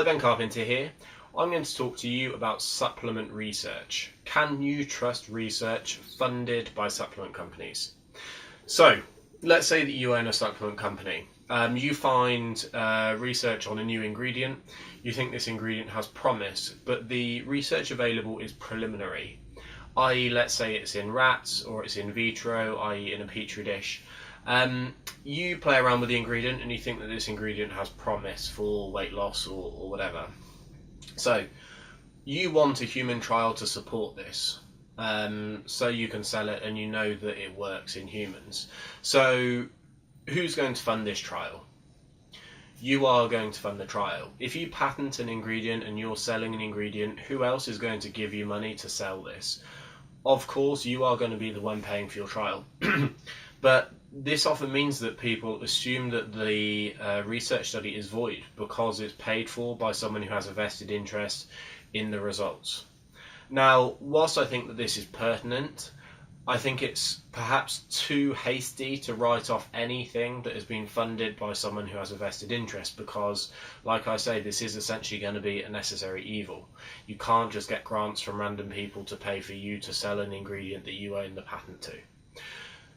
Hi, Ben Carpenter here. I'm going to talk to you about supplement research. Can you trust research funded by supplement companies? So, let's say that you own a supplement company. You find research on a new ingredient. You think this ingredient has promise, but the research available is preliminary. I.e., let's say it's in rats or it's in vitro, i.e. in a petri dish. You play around with the ingredient and you think that this ingredient has promise for weight loss or whatever. So you want a human trial to support this, so you can sell it and you know that it works in humans. So who's going to fund this trial? You are going to fund the trial. If you patent an ingredient and you're selling an ingredient, who else is going to give you money to sell this? Of course, you are going to be the one paying for your trial. But this often means that people assume that the research study is void because it's paid for by someone who has a vested interest in the results. Now, whilst I think that this is pertinent, I think it's perhaps too hasty to write off anything that has been funded by someone who has a vested interest because, like I say, this is essentially going to be a necessary evil. You can't just get grants from random people to pay for you to sell an ingredient that you own the patent to.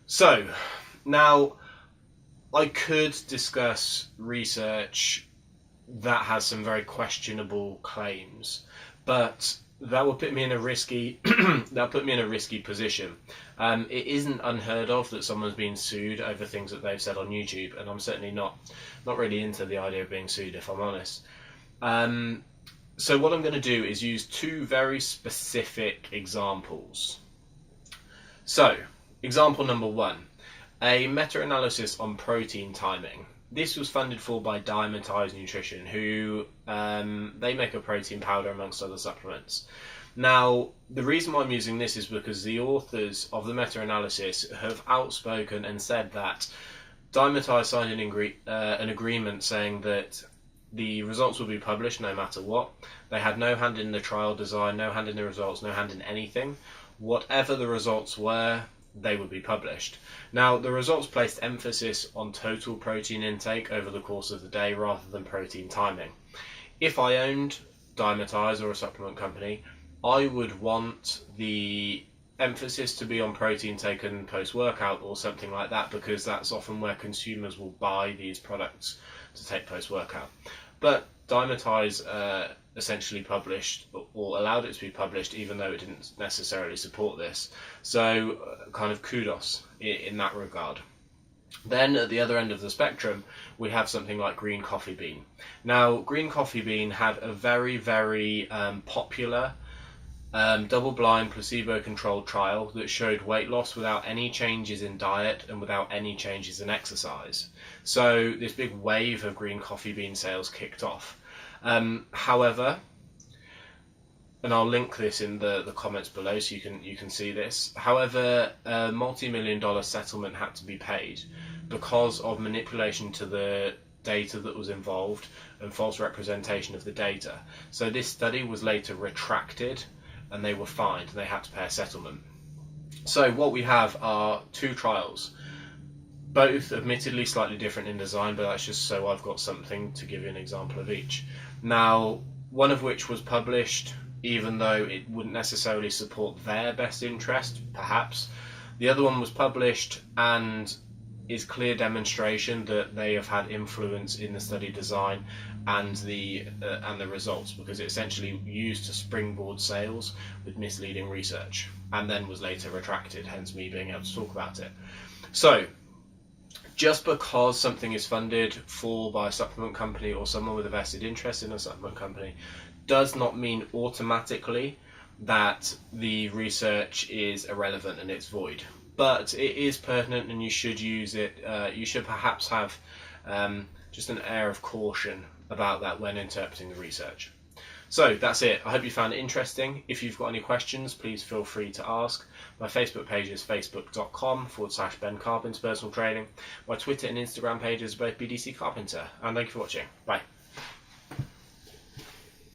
So, now, I could discuss research that has some very questionable claims, but that would put me in a risky position. It isn't unheard of that someone's been sued over things that they've said on YouTube, and I'm certainly not really into the idea of being sued, if I'm honest. So what I'm going to do is use two very specific examples. So, example number one, a meta-analysis on protein timing. This was funded for by Randomized Nutrition, who they make a protein powder amongst other supplements. Now, the reason why I'm using this is because the authors of the meta-analysis have outspoken and said that Randomized signed an agreement saying that the results will be published no matter what. They had no hand in the trial design, no hand in the results, no hand in anything. Whatever the results were, they would be published. Now, the results placed emphasis on total protein intake over the course of the day rather than protein timing. If I owned Randomized or a supplement company, I would want the emphasis to be on protein taken post-workout or something like that, because that's often where consumers will buy these products to take post-workout. But Randomized essentially published or allowed it to be published even though it didn't necessarily support this. So kind of kudos in that regard. Then at the other end of the spectrum, we have something like green coffee bean. Now, green coffee bean had a very, very popular double-blind placebo-controlled trial that showed weight loss without any changes in diet and without any changes in exercise. So this big wave of green coffee bean sales kicked off. However, and I'll link this in the comments below so you can see this. However, a multi-million-dollar settlement had to be paid because of manipulation to the data that was involved and false representation of the data. So this study was later retracted and they were fined and they had to pay a settlement. So what we have are two trials, both admittedly slightly different in design, but that's just so I've got something to give you an example of each. Now, one of which was published even though it wouldn't necessarily support their best interest, perhaps. The other one was published and is clear demonstration that they have had influence in the study design and the results, because it essentially used to springboard sales with misleading research and then was later retracted, hence me being able to talk about it. So, just because something is funded for by a supplement company or someone with a vested interest in a supplement company does not mean automatically that the research is irrelevant and it's void. But it is pertinent and you should use it. You should perhaps have just an air of caution about that when interpreting the research. So that's it. I hope you found it interesting. If you've got any questions, please feel free to ask. My Facebook page is facebook.com/Ben Carpenter Personal Training. My Twitter and Instagram pages are both BDC Carpenter. And thank you for watching. Bye.